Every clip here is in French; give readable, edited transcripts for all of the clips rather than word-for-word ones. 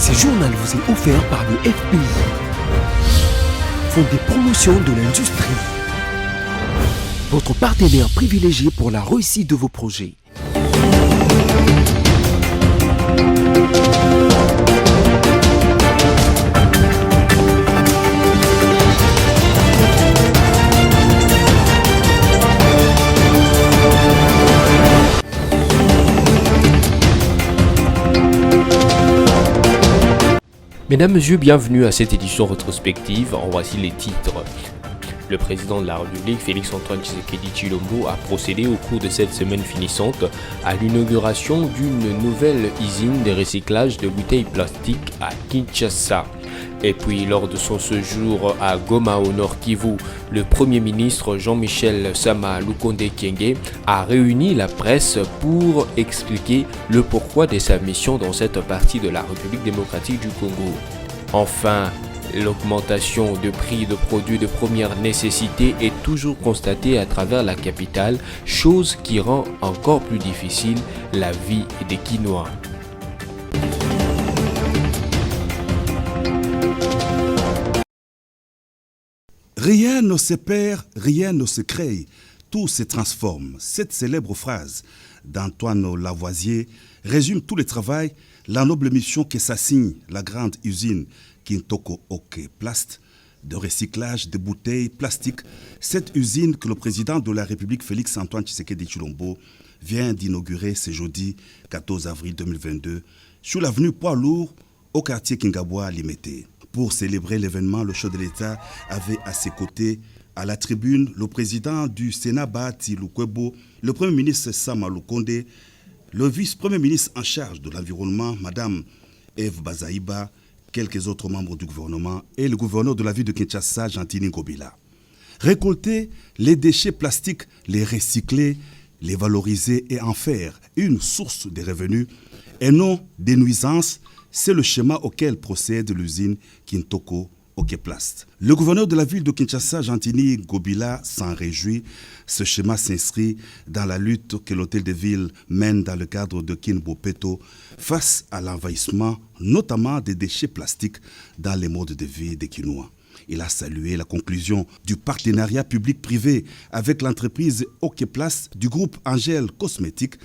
Ce journal vous est offert par le FPI, Fonds de promotion de l'industrie, votre partenaire privilégié pour la réussite de vos projets. Mesdames, Messieurs, bienvenue à cette édition rétrospective. En voici les titres. Le président de la République, Félix-Antoine Tshisekedi Tshilombo, a procédé au cours de cette semaine finissante à l'inauguration d'une nouvelle usine de recyclage de bouteilles plastiques à Kinshasa. Et puis, lors de son séjour à Goma au Nord Kivu, le Premier ministre Jean-Michel Sama Lukonde Kyenge a réuni la presse pour expliquer le pourquoi de sa mission dans cette partie de la République démocratique du Congo. Enfin, l'augmentation de prix de produits de première nécessité est toujours constatée à travers la capitale, chose qui rend encore plus difficile la vie des Kinois. Rien ne se perd, rien ne se crée, tout se transforme. Cette célèbre phrase d'Antoine Lavoisier résume tout le travail, la noble mission que s'assigne la grande usine Kintoko Ok Plast de recyclage de bouteilles plastiques. Cette usine que le président de la République Félix-Antoine Tshisekedi Tshilombo vient d'inaugurer ce jeudi 14 avril 2022 sur l'avenue Poids-Lourd au quartier Kingaboua Limité. Pour célébrer l'événement, le chef de l'État avait à ses côtés, à la tribune, le président du Sénat Bahati Lukwebo, le Premier ministre Sama Lukonde, le vice-premier ministre en charge de l'environnement, Madame Eve Bazaïba, quelques autres membres du gouvernement et le gouverneur de la ville de Kinshasa, Gentini Ngobila. Récolter les déchets plastiques, les recycler, les valoriser et en faire une source de revenus et non des nuisances, c'est le schéma auquel procède l'usine Kintoko Ok Plast. Le gouverneur de la ville de Kinshasa, Gentini Ngobila, s'en réjouit. Ce schéma s'inscrit dans la lutte que l'hôtel de ville mène dans le cadre de Kinbopeto face à l'envahissement, notamment des déchets plastiques dans les modes de vie des Kinois. Il a salué la conclusion du partenariat public-privé avec l'entreprise Ok Plast du groupe Angel Cosmétiques,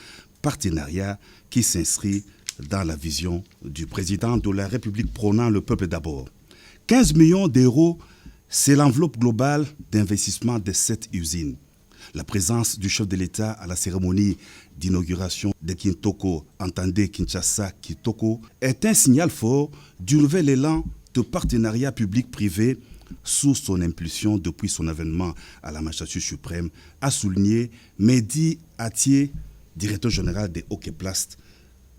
partenariat qui s'inscrit dans la vision du président de la République prônant le peuple d'abord. 15 millions d'euros, c'est l'enveloppe globale d'investissement de cette usine. La présence du chef de l'État à la cérémonie d'inauguration de Kintoko, entendez Kinshasa Kitoko, est un signal fort du nouvel élan de partenariat public-privé sous son impulsion depuis son avènement à la magistrature suprême, a souligné Mehdi Atié, directeur général de Ok Plast,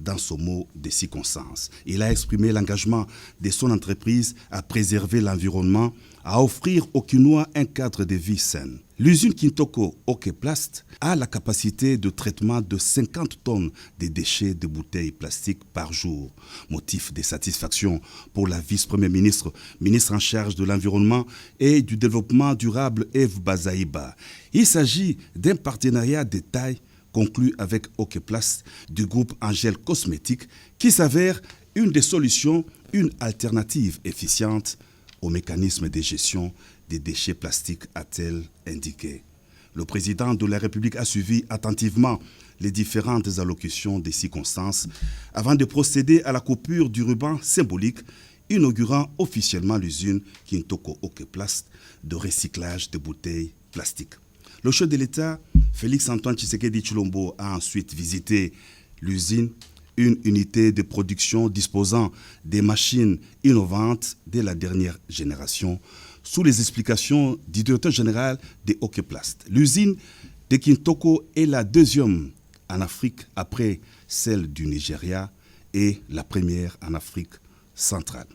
dans son mot de circonstance. Il a exprimé l'engagement de son entreprise à préserver l'environnement, à offrir aux Kinois un cadre de vie sain. L'usine Kintoko Ok Plast a la capacité de traitement de 50 tonnes de déchets de bouteilles plastiques par jour. Motif de satisfaction pour la vice-première ministre, ministre en charge de l'environnement et du développement durable Eve Bazaïba. Il s'agit d'un partenariat de taille conclu avec Ok Plast du groupe Angel Cosmétiques qui s'avère une des solutions, une alternative efficiente au mécanisme de gestion des déchets plastiques, a-t-elle indiqué. Le président de la République a suivi attentivement les différentes allocutions des circonstances avant de procéder à la coupure du ruban symbolique inaugurant officiellement l'usine Kintoko Ok Plast de recyclage de bouteilles plastiques. Le chef de l'État, Félix-Antoine Tshisekedi Tshilombo, a ensuite visité l'usine, une unité de production disposant des machines innovantes de la dernière génération, sous les explications du directeur général de Ok Plast. L'usine de Kintoko est la deuxième en Afrique après celle du Nigeria et la première en Afrique centrale.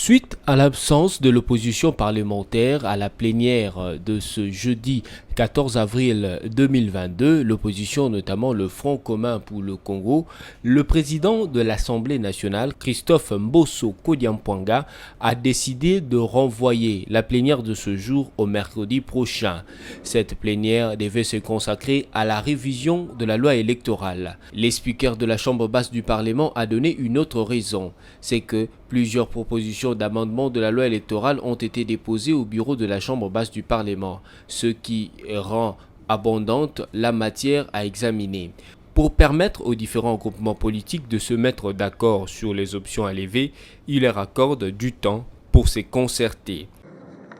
Suite À l'absence de l'opposition parlementaire à la plénière de ce jeudi 14 avril 2022, l'opposition, notamment le Front commun pour le Congo, le président de l'Assemblée nationale, Christophe Mbosso Kodiampwanga, a décidé de renvoyer la plénière de ce jour au mercredi prochain. Cette plénière devait se consacrer à la révision de la loi électorale. Les speakers de la Chambre basse du Parlement a donné une autre raison, c'est que plusieurs propositions d'amendement de la loi électorale ont été déposées au bureau de la Chambre basse du Parlement, ce qui rend abondante la matière à examiner. Pour permettre aux différents groupements politiques de se mettre d'accord sur les options à lever, il leur accorde du temps pour se concerter.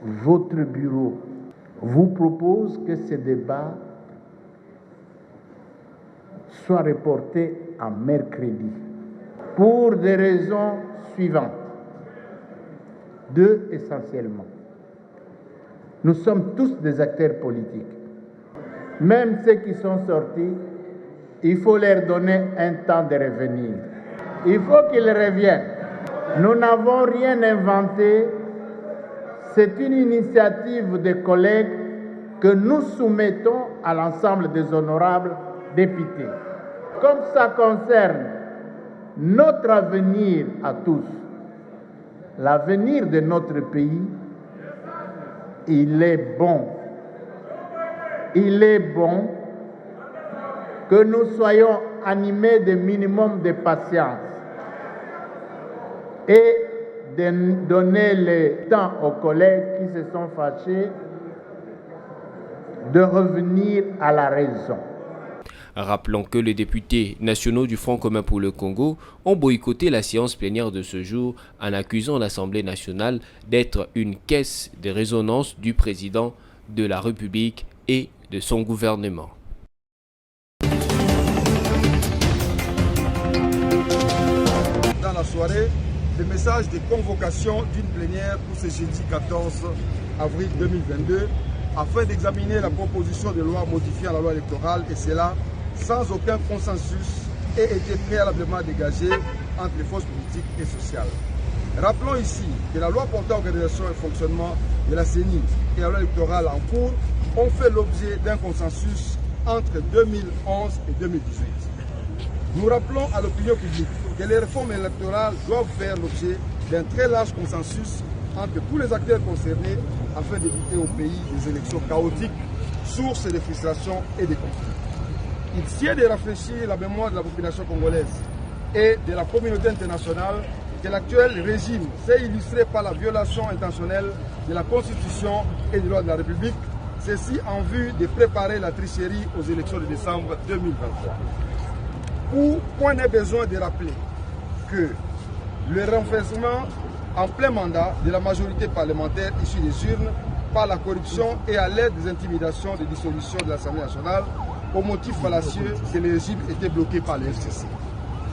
Votre bureau vous propose que ce débat soit reporté à mercredi pour des raisons suivantes. Deux essentiellement. Nous sommes tous des acteurs politiques. Même ceux qui sont sortis, il faut leur donner un temps de revenir. Il faut qu'ils reviennent. Nous n'avons rien inventé. C'est une initiative des collègues que nous soumettons à l'ensemble des honorables députés. Comme ça concerne notre avenir à tous, l'avenir de notre pays, il est bon que nous soyons animés de minimum de patience et de donner le temps aux collègues qui se sont fâchés de revenir à la raison. Rappelons que les députés nationaux du Front commun pour le Congo ont boycotté la séance plénière de ce jour en accusant l'Assemblée nationale d'être une caisse de résonance du président de la République et de son gouvernement. Dans la soirée, le message de convocation d'une plénière pour ce jeudi 14 avril 2022 afin d'examiner la proposition de loi modifiant la loi électorale, et cela sans aucun consensus, ait été préalablement dégagé entre les forces politiques et sociales. Rappelons ici que la loi portant organisation et fonctionnement de la CENI et la loi électorale en cours ont fait l'objet d'un consensus entre 2011 et 2018. Nous rappelons à l'opinion publique que les réformes électorales doivent faire l'objet d'un très large consensus entre tous les acteurs concernés afin d'éviter au pays des élections chaotiques, sources de frustration et de conflits. Il sied de rafraîchir la mémoire de la population congolaise et de la communauté internationale que l'actuel régime s'est illustré par la violation intentionnelle de la Constitution et des lois de la République, ceci en vue de préparer la tricherie aux élections de décembre 2023. Point n'est besoin de rappeler que le renversement en plein mandat de la majorité parlementaire issue des urnes par la corruption et à l'aide des intimidations de dissolution de l'Assemblée nationale au motif fallacieux que le régime était bloqué par le FCC.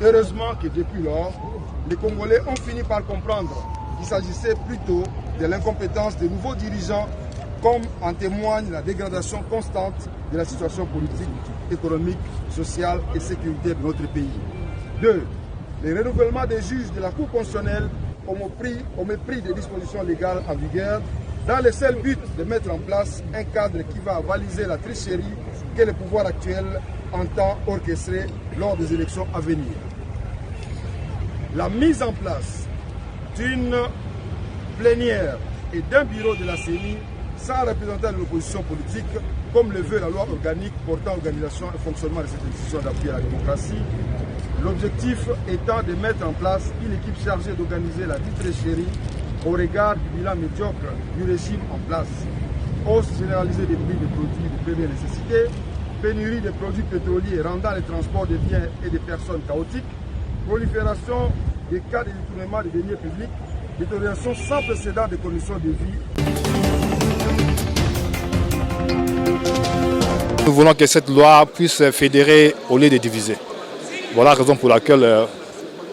Heureusement que depuis lors, les Congolais ont fini par comprendre qu'il s'agissait plutôt de l'incompétence des nouveaux dirigeants, comme en témoigne la dégradation constante de la situation politique, économique, sociale et sécuritaire de notre pays. 2. Le renouvellement des juges de la Cour constitutionnelle au mépris des dispositions légales en vigueur, dans le seul but de mettre en place un cadre qui va avaliser la tricherie que le pouvoir actuel entend orchestrer lors des élections à venir. La mise en place d'une plénière et d'un bureau de la CENI sans représentant de l'opposition politique, comme le veut la loi organique portant organisation et fonctionnement de cette institution d'appui à la démocratie, l'objectif étant de mettre en place une équipe chargée d'organiser la dite tricherie au regard du bilan médiocre du régime en place. Hausse généralisée des prix des produits de première nécessité, pénurie des produits pétroliers rendant les transports des biens et des personnes chaotiques, prolifération des cas de détournement des deniers publics, détérioration sans précédent des conditions de vie. Nous voulons que cette loi puisse fédérer au lieu de diviser. Voilà la raison pour laquelle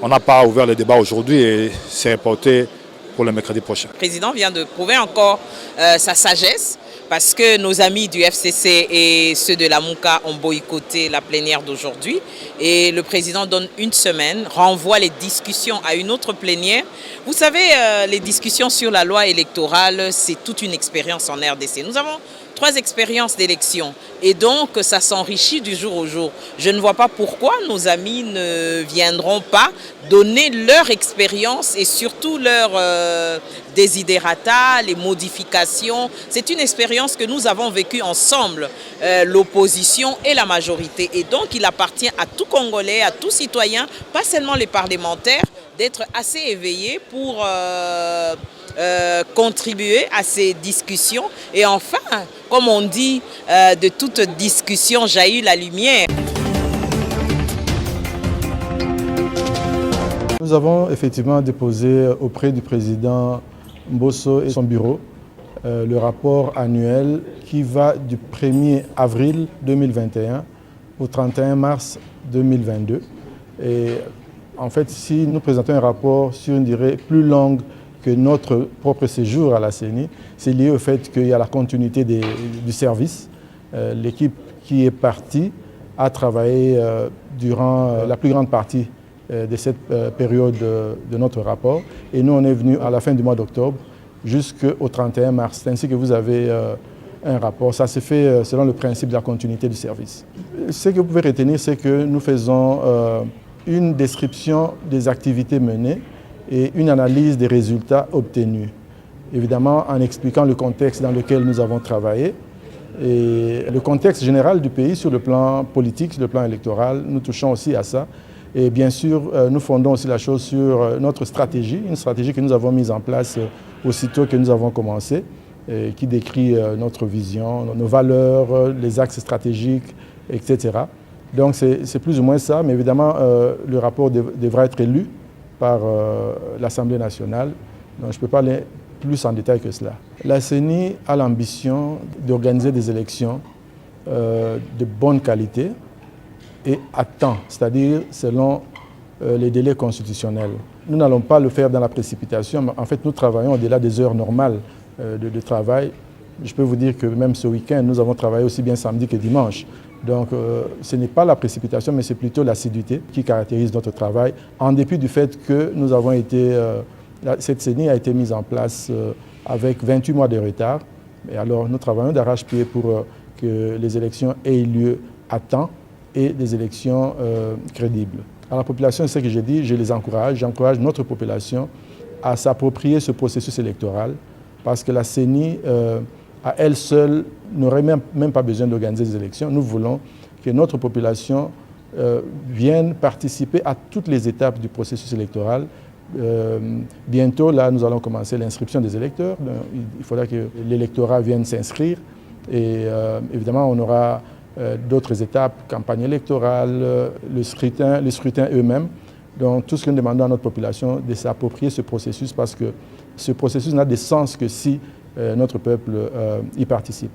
on n'a pas ouvert le débat aujourd'hui et c'est reporté pour le mercredi prochain. Le président vient de prouver encore sa sagesse parce que nos amis du FCC et ceux de la MOUCA ont boycotté la plénière d'aujourd'hui et le président donne une semaine, renvoie les discussions à une autre plénière. Vous savez, les discussions sur la loi électorale, c'est toute une expérience en RDC. Nous avons 3 expériences d'élection et donc ça s'enrichit du jour au jour. Je ne vois pas pourquoi nos amis ne viendront pas donner leur expérience et surtout leur desiderata, les modifications. C'est une expérience que nous avons vécue ensemble, l'opposition et la majorité. Et donc il appartient à tout Congolais, à tout citoyen, pas seulement les parlementaires, d'être assez éveillés pour contribuer à ces discussions. Et enfin, comme on dit, de toute discussion jaillit la lumière. Nous avons effectivement déposé auprès du président Mbosso et son bureau le rapport annuel qui va du 1er avril 2021 au 31 mars 2022. Et en fait, si nous présentons un rapport sur une durée plus longue que notre propre séjour à la CENI, c'est lié au fait qu'il y a la continuité du service. L'équipe qui est partie a travaillé durant la plus grande partie de cette période de notre rapport. Et nous, on est venu à la fin du mois d'octobre jusqu'au 31 mars. C'est ainsi que vous avez un rapport. Ça se fait selon le principe de la continuité du service. Ce que vous pouvez retenir, c'est que nous faisons une description des activités menées et une analyse des résultats obtenus. Évidemment, en expliquant le contexte dans lequel nous avons travaillé et le contexte général du pays sur le plan politique, sur le plan électoral, nous touchons aussi à ça. Et bien sûr, nous fondons aussi la chose sur notre stratégie, une stratégie que nous avons mise en place aussitôt que nous avons commencé, et qui décrit notre vision, nos valeurs, les axes stratégiques, etc. Donc c'est plus ou moins ça, mais évidemment, le rapport devra être lu par l'Assemblée nationale. Donc je ne peux pas aller plus en détail que cela. La CENI a l'ambition d'organiser des élections de bonne qualité et à temps, c'est-à-dire selon les délais constitutionnels. Nous n'allons pas le faire dans la précipitation, mais en fait nous travaillons au-delà des heures normales de travail. Je peux vous dire que même ce week-end, nous avons travaillé aussi bien samedi que dimanche. Donc ce n'est pas la précipitation, mais c'est plutôt l'assiduité qui caractérise notre travail, en dépit du fait que nous avons été, cette CENI a été mise en place avec 28 mois de retard. Et alors nous travaillons d'arrache-pied pour que les élections aient lieu à temps et des élections crédibles. À la population, c'est ce que j'ai dit, je les encourage, j'encourage notre population à s'approprier ce processus électoral parce que la CENI, à elle seule, n'aurait même pas besoin d'organiser des élections. Nous voulons que notre population vienne participer à toutes les étapes du processus électoral. Bientôt, là, nous allons commencer l'inscription des électeurs. Il faudra que l'électorat vienne s'inscrire. Et évidemment, on aura d'autres étapes, campagne électorale, les scrutins eux-mêmes. Donc, tout ce que nous demandons à notre population, de s'approprier ce processus parce que ce processus n'a de sens que si notre peuple y participe.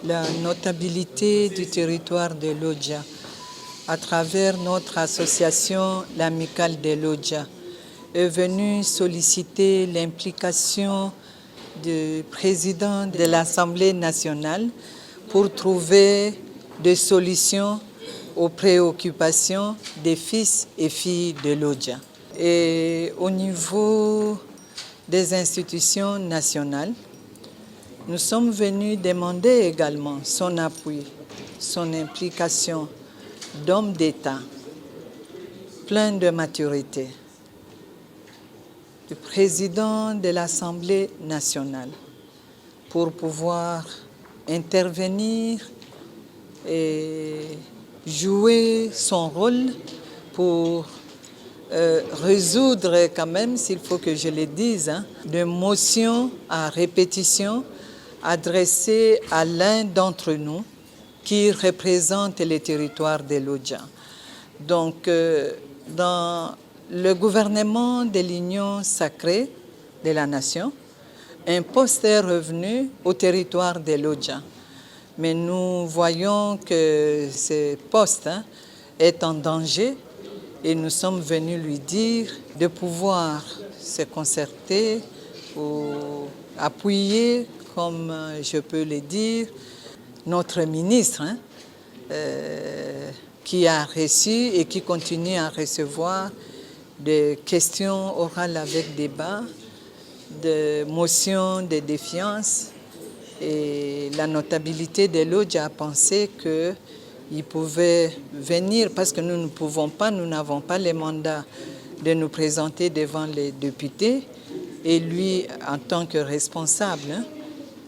La notabilité du territoire de Lodja, à travers notre association, l'Amicale de Lodja, est venue solliciter l'implication du président de l'Assemblée nationale pour trouver des solutions aux préoccupations des fils et filles de Lodja. Et au niveau des institutions nationales, nous sommes venus demander également son appui, son implication d'homme d'État, plein de maturité, du président de l'Assemblée nationale, pour pouvoir intervenir et jouer son rôle pour résoudre quand même, s'il faut que je le dise, des motions à répétition adressées à l'un d'entre nous qui représente les territoires de Lodja. Donc, dans le gouvernement de l'Union sacrée de la nation, un poste est revenu au territoire de Lodja. Mais nous voyons que ce poste est en danger et nous sommes venus lui dire de pouvoir se concerter ou appuyer, comme je peux le dire, notre ministre qui a reçu et qui continue à recevoir des questions orales avec débat, des motions de défiance. Et la notabilité de Lodja a pensé qu'il pouvait venir parce que nous ne pouvons pas, nous n'avons pas les mandats de nous présenter devant les députés. Et lui, en tant que responsable,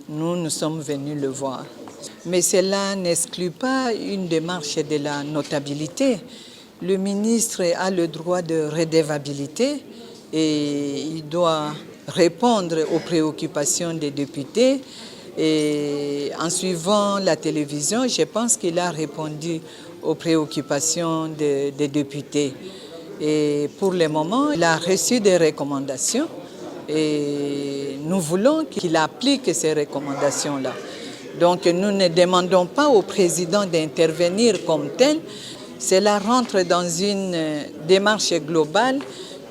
nous sommes venus le voir. Mais cela n'exclut pas une démarche de la notabilité. Le ministre a le droit de redevabilité et il doit répondre aux préoccupations des députés. Et en suivant la télévision, je pense qu'il a répondu aux préoccupations des députés. Et pour le moment, il a reçu des recommandations et nous voulons qu'il applique ces recommandations-là. Donc nous ne demandons pas au président d'intervenir comme tel. Cela rentre dans une démarche globale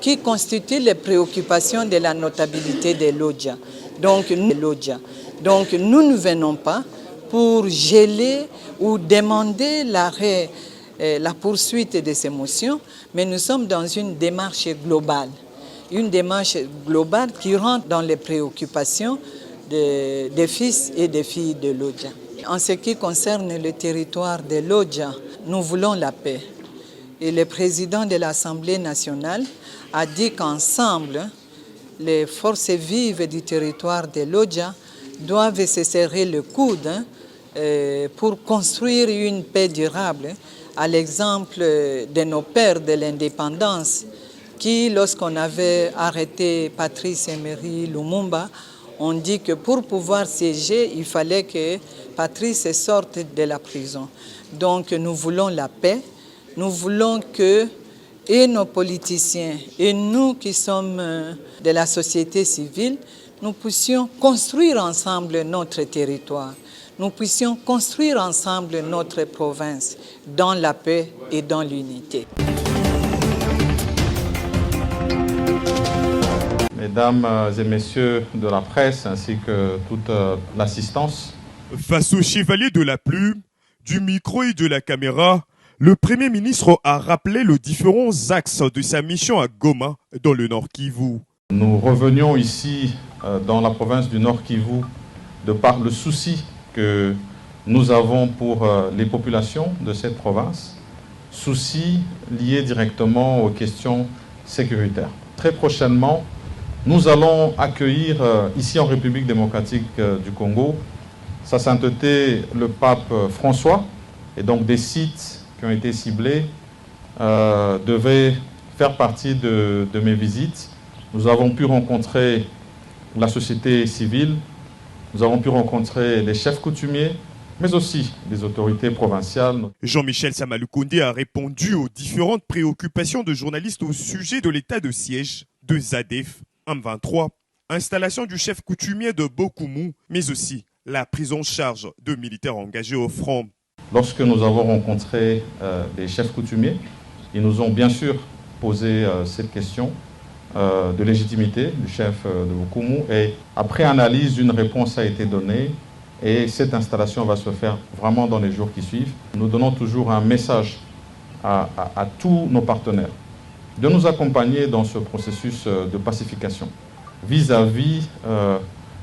qui constitue les préoccupations de la notabilité de Lodja. Donc nous ne venons pas pour geler ou demander la poursuite de ces motions, mais nous sommes dans une démarche globale. Une démarche globale qui rentre dans les préoccupations des fils et des filles de Lodja. En ce qui concerne le territoire de Lodja, nous voulons la paix. Et le président de l'Assemblée nationale a dit qu'ensemble, les forces vives du territoire de Lodja doivent se serrer le coude pour construire une paix durable, à l'exemple de nos pères de l'indépendance qui, lorsqu'on avait arrêté Patrice Emery Lumumba, on dit que pour pouvoir siéger, il fallait que Patrice sorte de la prison. Donc nous voulons la paix, nous voulons que et nos politiciens et nous qui sommes de la société civile, nous puissions construire ensemble notre territoire, nous puissions construire ensemble notre province dans la paix et dans l'unité. Mesdames et messieurs de la presse ainsi que toute l'assistance. Face aux chevaliers de la plume, du micro et de la caméra, le Premier ministre a rappelé les différents axes de sa mission à Goma, dans le Nord Kivu. Nous revenions ici dans la province du Nord Kivu de par le souci que nous avons pour les populations de cette province, souci lié directement aux questions sécuritaires. Très prochainement, nous allons accueillir ici en République démocratique du Congo Sa Sainteté le pape François, et donc des sites qui ont été ciblés devaient faire partie de mes visites. Nous avons pu rencontrer la société civile, nous avons pu rencontrer les chefs coutumiers, mais aussi les autorités provinciales. Jean-Michel Samalukonde a répondu aux différentes préoccupations de journalistes au sujet de l'état de siège de ZADF M23, installation du chef coutumier de Bokoumou, mais aussi la prise en charge de militaires engagés au front. Lorsque nous avons rencontré les chefs coutumiers, ils nous ont bien sûr posé cette question de légitimité du chef de Bokoumou, et après analyse, une réponse a été donnée et cette installation va se faire vraiment dans les jours qui suivent. Nous donnons toujours un message à tous nos partenaires de nous accompagner dans ce processus de pacification vis-à-vis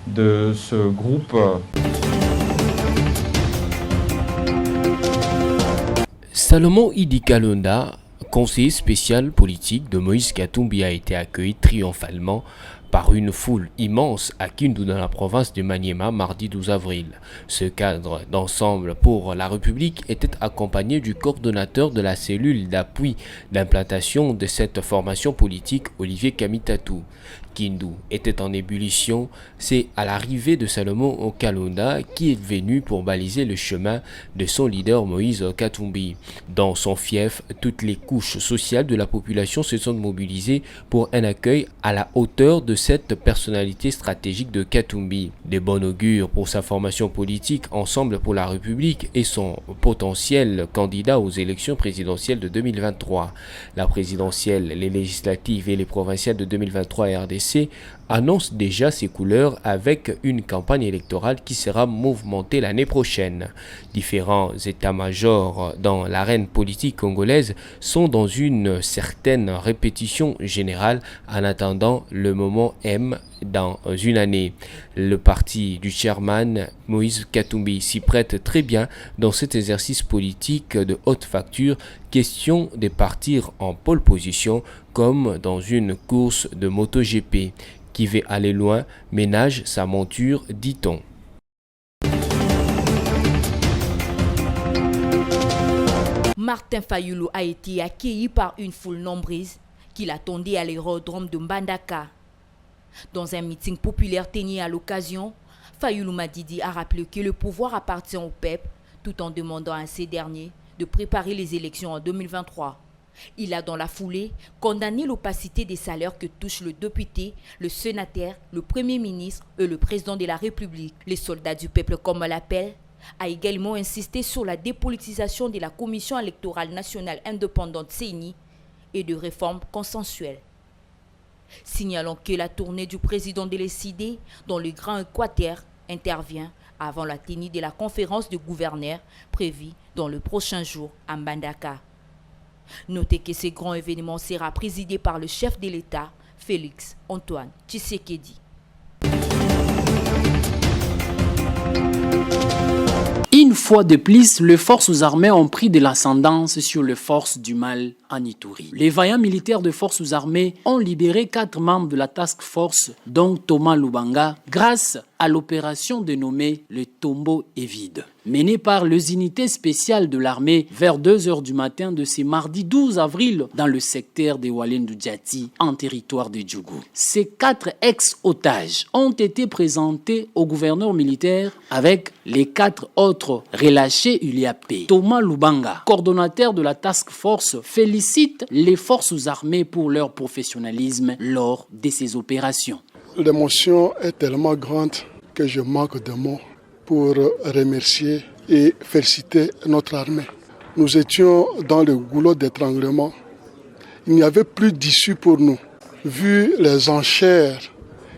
de ce groupe. Salomon Idi Kalonda, conseiller spécial politique de Moïse Katumbi, a été accueilli triomphalement par une foule immense à Kindu dans la province de Maniema mardi 12 avril. Ce cadre d'ensemble pour la République était accompagné du coordonnateur de la cellule d'appui d'implantation de cette formation politique, Olivier Kamitatou, Kindu était en ébullition, c'est à l'arrivée de Salomon Kalonda qui est venu pour baliser le chemin de son leader Moïse Katumbi. Dans son fief, toutes les couches sociales de la population se sont mobilisées pour un accueil à la hauteur de cette personnalité stratégique de Katumbi. De bon augure pour sa formation politique Ensemble pour la République et son potentiel candidat aux élections présidentielles de 2023. La présidentielle, les législatives et les provinciales de 2023 RDC annonce déjà ses couleurs avec une campagne électorale qui sera mouvementée l'année prochaine. Différents états-majors dans l'arène politique congolaise sont dans une certaine répétition générale en attendant le moment M dans une année. Le parti du chairman Moïse Katumbi s'y prête très bien dans cet exercice politique de haute facture, question de partir en pole position comme dans une course de MotoGP. Qui veut aller loin ménage sa monture, dit-on. Martin Fayulu a été accueilli par une foule nombreuse qui l'attendait à l'aérodrome de Mbandaka. Dans un meeting populaire tenu à l'occasion, Fayulu Madidi a rappelé que le pouvoir appartient au peuple tout en demandant à ces derniers de préparer les élections en 2023. Il a dans la foulée condamné l'opacité des salaires que touchent le député, le sénateur, le premier ministre et le président de la République. Les soldats du peuple, comme on l'appelle, a également insisté sur la dépolitisation de la Commission électorale nationale indépendante CENI et de réformes consensuelles. Signalons que la tournée du président de l'ECD dans le Grand Équateur intervient avant la tenue de la conférence de gouverneurs prévue dans le prochain jour à Mbandaka. Notez que ce grand événement sera présidé par le chef de l'État, Félix Antoine Tshisekedi. Une fois de plus, les forces armées ont pris de l'ascendance sur les forces du mal en Ituri. Les vaillants militaires de forces armées ont libéré 4 membres de la task force, dont Thomas Lubanga, grâce à l'opération dénommée le Tombeau est vide, menée par les unités spéciales de l'armée vers 2h du matin de ce mardi 12 avril dans le secteur de Walendu Djati, en territoire de Djougou. Ces 4 ex-otages ont été présentés au gouverneur militaire avec les 4 autres relâchés ULIAP. Thomas Lubanga, coordonnateur de la task force, félicite les forces armées pour leur professionnalisme lors de ces opérations. L'émotion est tellement grande que je manque de mots pour remercier et féliciter notre armée. Nous étions dans le goulot d'étranglement. Il n'y avait plus d'issue pour nous. Vu les enchères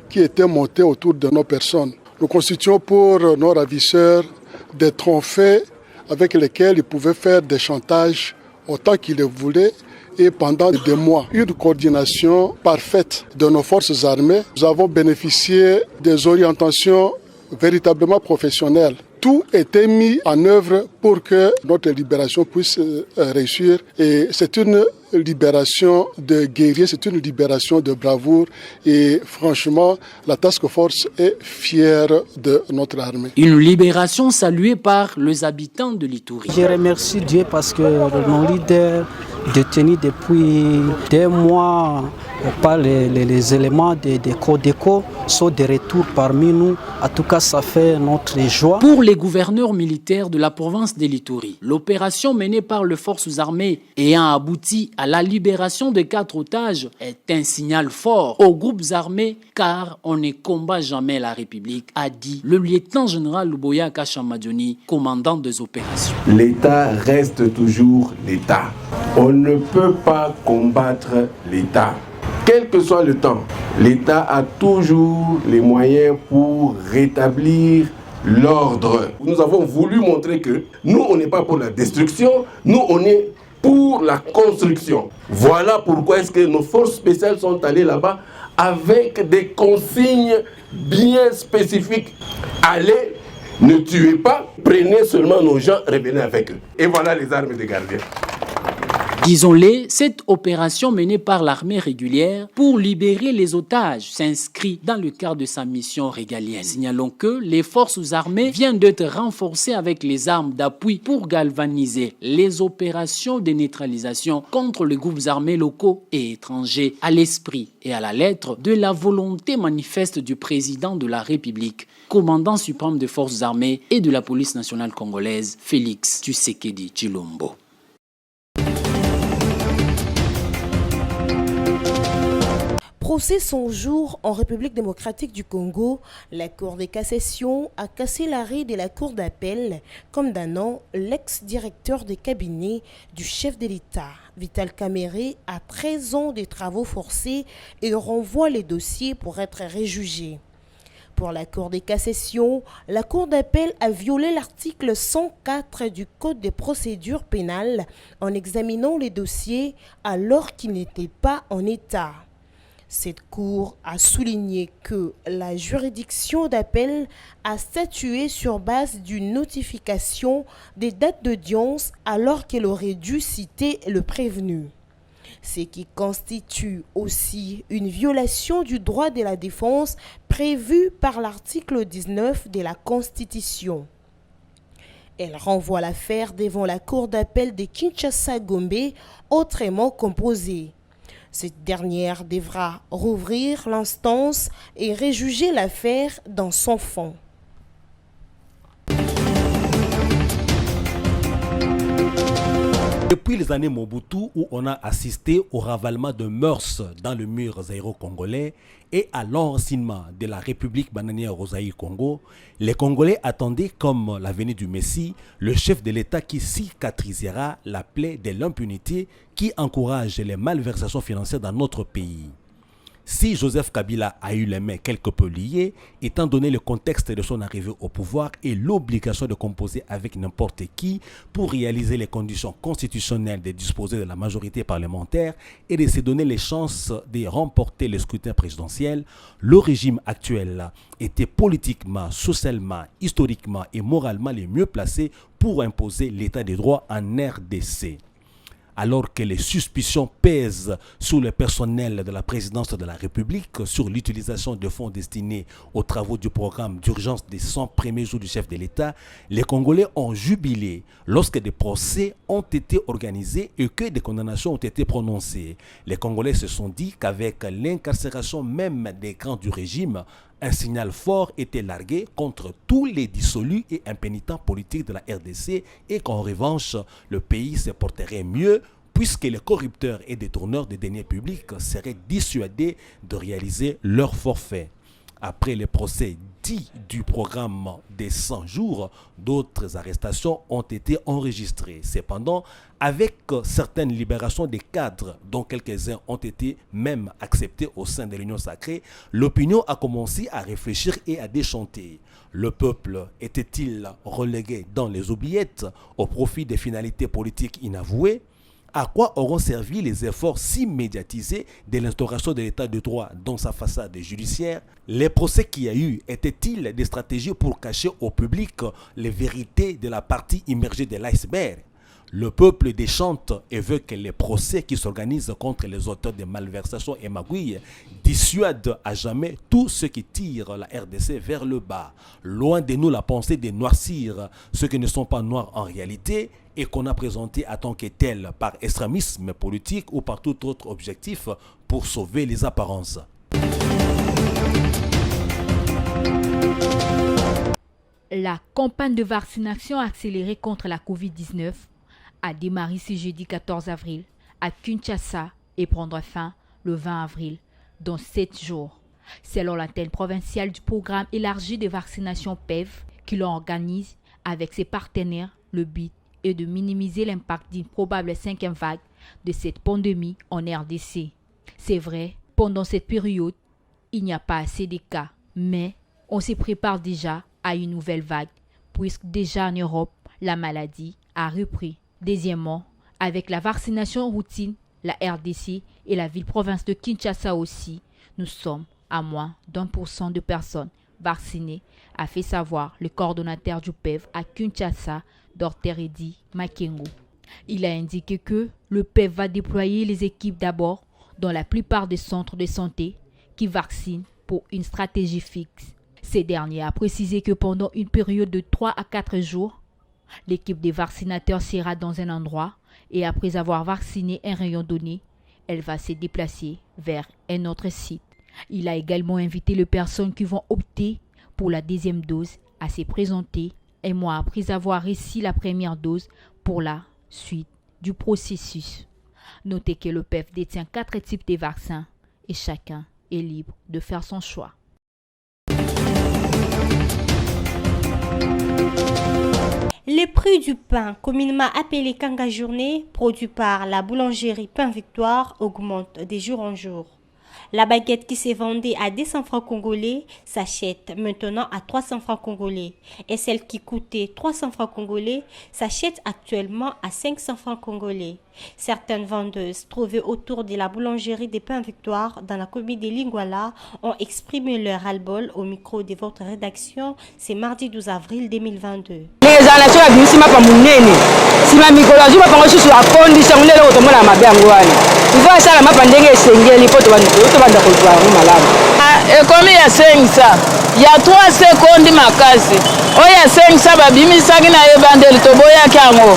qui étaient montées autour de nos personnes, nous constituons pour nos ravisseurs des trophées avec lesquels ils pouvaient faire des chantages autant qu'ils le voulaient. Et pendant des mois, une coordination parfaite de nos forces armées. Nous avons bénéficié des orientations véritablement professionnelles. Tout était mis en œuvre pour que notre libération puisse réussir. Et c'est une libération de guerriers, c'est une libération de bravoure. Et franchement, la task force est fière de notre armée. Une libération saluée par les habitants de l'Ituri. Je remercie Dieu parce que nos leaders détenus depuis des mois par les éléments des Codeco sont de retour parmi nous. En tout cas, ça fait notre joie. Pour les gouverneurs militaires de la province de l'Ituri, l'opération menée par les forces armées ayant abouti à la libération de 4 otages est un signal fort aux groupes armés car on ne combat jamais la République, a dit le lieutenant-général Luboya Kashamadjoni, commandant des opérations. L'État reste toujours l'État. On ne peut pas combattre l'État. Quel que soit le temps, l'État a toujours les moyens pour rétablir l'ordre. Nous avons voulu montrer que nous, on n'est pas pour la destruction, nous, on est pour la construction. Voilà pourquoi est-ce que nos forces spéciales sont allées là-bas avec des consignes bien spécifiques. Allez, ne tuez pas, prenez seulement nos gens, revenez avec eux. Et voilà les armes des gardiens. Disons-le, cette opération menée par l'armée régulière pour libérer les otages s'inscrit dans le cadre de sa mission régalienne. Signalons que les forces armées viennent d'être renforcées avec les armes d'appui pour galvaniser les opérations de neutralisation contre les groupes armés locaux et étrangers à l'esprit et à la lettre de la volonté manifeste du président de la République, commandant suprême des forces armées et de la police nationale congolaise, Félix Tshisekedi Tshilombo. Procès son jour en République démocratique du Congo, la Cour de cassation a cassé l'arrêt de la Cour d'appel condamnant l'ex-directeur de cabinet du chef de l'État, Vital Kamerhe, à 13 ans de travaux forcés et renvoie les dossiers pour être réjugés. Pour la Cour de cassation, la Cour d'appel a violé l'article 104 du Code des procédures pénales en examinant les dossiers alors qu'ils n'étaient pas en état. Cette cour a souligné que la juridiction d'appel a statué sur base d'une notification des dates d'audience alors qu'elle aurait dû citer le prévenu. Ce qui constitue aussi une violation du droit de la défense prévu par l'article 19 de la Constitution. Elle renvoie l'affaire devant la Cour d'appel de Kinshasa-Gombe, autrement composée. Cette dernière devra rouvrir l'instance et réjuger l'affaire dans son fond. Depuis les années Mobutu, où on a assisté au ravalement de mœurs dans le mur zaïro-congolais et à l'enracinement de la République bananière au Zaïre-Congo, les Congolais attendaient, comme la venue du Messie, le chef de l'État qui cicatrisera la plaie de l'impunité qui encourage les malversations financières dans notre pays. Si Joseph Kabila a eu les mains quelque peu liées, étant donné le contexte de son arrivée au pouvoir et l'obligation de composer avec n'importe qui pour réaliser les conditions constitutionnelles de disposer de la majorité parlementaire et de se donner les chances de remporter le scrutin présidentiel, le régime actuel était politiquement, socialement, historiquement et moralement les mieux placés pour imposer l'état de droit en RDC. Alors que les suspicions pèsent sur le personnel de la présidence de la République sur l'utilisation de fonds destinés aux travaux du programme d'urgence des 100 premiers jours du chef de l'État, les Congolais ont jubilé lorsque des procès ont été organisés et que des condamnations ont été prononcées. Les Congolais se sont dit qu'avec l'incarcération même des grands du régime, un signal fort était largué contre tous les dissolus et impénitents politiques de la RDC et qu'en revanche, le pays se porterait mieux puisque les corrupteurs et détourneurs des deniers publics seraient dissuadés de réaliser leur forfait. Après les procès dits du programme des 100 jours, d'autres arrestations ont été enregistrées. Cependant, avec certaines libérations des cadres, dont quelques-uns ont été même acceptés au sein de l'Union sacrée, l'opinion a commencé à réfléchir et à déchanter. Le peuple était-il relégué dans les oubliettes au profit des finalités politiques inavouées ? À quoi auront servi les efforts si médiatisés de l'instauration de l'état de droit dans sa façade judiciaire? Les procès qu'il y a eu étaient-ils des stratégies pour cacher au public les vérités de la partie immergée de l'iceberg? Le peuple déchante et veut que les procès qui s'organisent contre les auteurs de malversations et magouilles dissuadent à jamais tous ceux qui tirent la RDC vers le bas. Loin de nous la pensée de noircir ceux qui ne sont pas noirs en réalité et qu'on a présenté à tant que tel par extrémisme politique ou par tout autre objectif pour sauver les apparences. La campagne de vaccination accélérée contre la Covid-19 a démarré ce jeudi 14 avril à Kinshasa et prendra fin le 20 avril, dans 7 jours. Selon l'antenne provinciale du programme élargi de vaccination PEV, qui l'organise avec ses partenaires, le but est de minimiser l'impact d'une probable 5e vague de cette pandémie en RDC. C'est vrai, pendant cette période, il n'y a pas assez de cas, mais on se prépare déjà à une nouvelle vague, puisque déjà en Europe, la maladie a repris. Deuxièmement, avec la vaccination routine, la RDC et la ville-province de Kinshasa aussi, nous sommes à moins d'1% de personnes vaccinées, a fait savoir le coordonnateur du PEV à Kinshasa, Dr. Eddy Makengo. Il a indiqué que le PEV va déployer les équipes d'abord dans la plupart des centres de santé qui vaccinent pour une stratégie fixe. Ces derniers a précisé que pendant une période de 3 à 4 jours, l'équipe des vaccinateurs sera dans un endroit et après avoir vacciné un rayon donné, elle va se déplacer vers un autre site. Il a également invité les personnes qui vont opter pour la deuxième dose à se présenter un mois après avoir reçu la première dose pour la suite du processus. Notez que le PEV détient 4 types de vaccins et chacun est libre de faire son choix. Les prix du pain, communément appelé Kanga Journée, produit par la boulangerie Pain Victoire, augmente de jour en jour. La baguette qui s'est vendue à 200 francs congolais s'achète maintenant à 300 francs congolais. Et celle qui coûtait 300 francs congolais s'achète actuellement à 500 francs congolais. Certaines vendeuses trouvées autour de la boulangerie des Pains Victoire dans la commune de Lingwala ont exprimé leur ras-le-bol au micro de votre rédaction ce mardi 12 avril 2022. Ekomi ya sengisa ya 3 sekondi makasi oya sengisa babimisaki na ebandeli toboyaki yango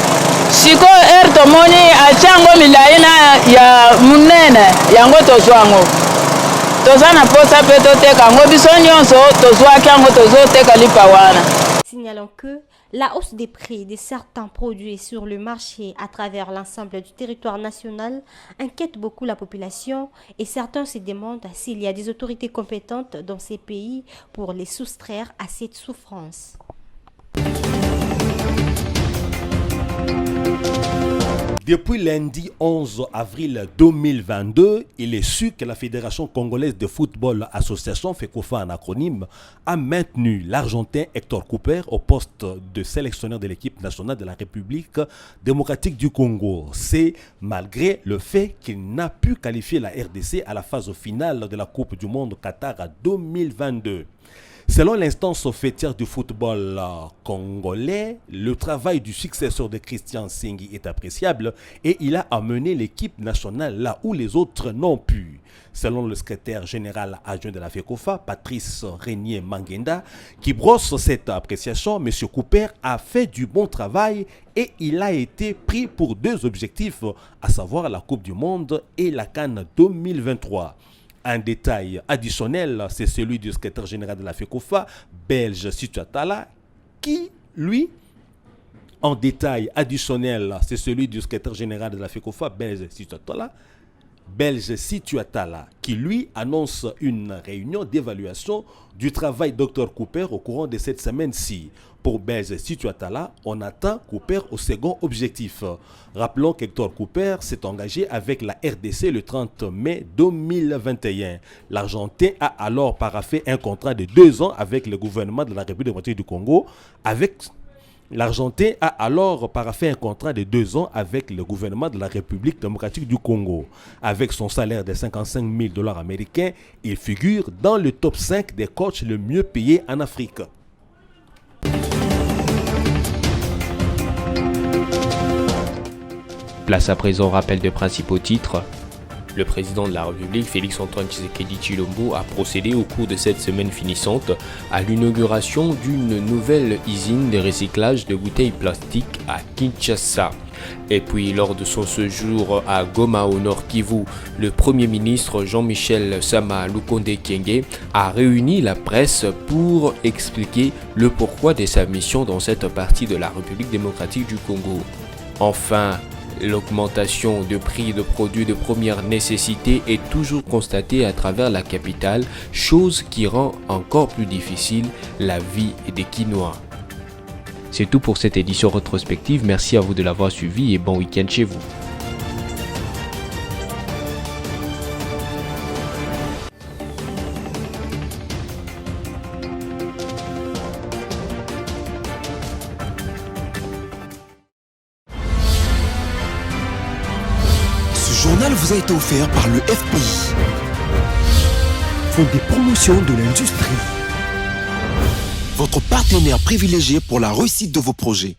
siko tomoni achango milaina ya munene yango tozwango toza na posa pe toteka yango biso nyonso tozwaki yango tozoteka lipa wana. Signalons que la hausse des prix de certains produits sur le marché à travers l'ensemble du territoire national inquiète beaucoup la population et certains se demandent s'il y a des autorités compétentes dans ces pays pour les soustraire à cette souffrance. Depuis lundi 11 avril 2022, il est su que la Fédération congolaise de football association FECOFA en acronyme a maintenu l'Argentin Hector Cooper au poste de sélectionneur de l'équipe nationale de la République démocratique du Congo. C'est malgré le fait qu'il n'a pu qualifier la RDC à la phase finale de la Coupe du Monde Qatar 2022. Selon l'instance fêtière du football congolais, le travail du successeur de Christian Singhi est appréciable et il a amené l'équipe nationale là où les autres n'ont pu. Selon le secrétaire général adjoint de la FECOFA, Patrice Régnier Mangenda, qui brosse cette appréciation, M. Cooper a fait du bon travail et il a été pris pour 2 objectifs, à savoir la Coupe du Monde et la CAN 2023. Un détail additionnel, c'est celui du secrétaire général de la FECOFA, belge Situatala, qui, lui, en détail additionnel, c'est celui du secrétaire général de la FECOFA, belge Situatala, qui, lui, annonce une réunion d'évaluation du travail Dr Cooper au courant de cette semaine-ci. Pour Belge Situatala, on attend Cooper au second objectif. Rappelons qu'Hector Cooper s'est engagé avec la RDC le 30 mai 2021. L'Argentin a alors paraphé un contrat de 2 ans avec le gouvernement de la République démocratique du Congo. L'Argentin a alors paraphé un contrat de 2 ans avec le gouvernement de la République démocratique du Congo. Avec son salaire de $55,000 américains, il figure dans le top 5 des coachs le mieux payés en Afrique. Place à présent au rappel des principaux titres. Le président de la République, Félix-Antoine Tshisekedi Tshilombo, a procédé au cours de cette semaine finissante à l'inauguration d'une nouvelle usine de recyclage de bouteilles plastiques à Kinshasa. Et puis, lors de son séjour à Goma au Nord Kivu, le Premier ministre Jean-Michel Sama Lukonde Kyenge a réuni la presse pour expliquer le pourquoi de sa mission dans cette partie de la République démocratique du Congo. Enfin, l'augmentation de prix de produits de première nécessité est toujours constatée à travers la capitale, chose qui rend encore plus difficile la vie des Kinois. C'est tout pour cette édition rétrospective, merci à vous de l'avoir suivi et bon week-end chez vous. Ce journal vous a été offert par le FPI, Fonds des promotions de l'industrie, votre partenaire privilégié pour la réussite de vos projets.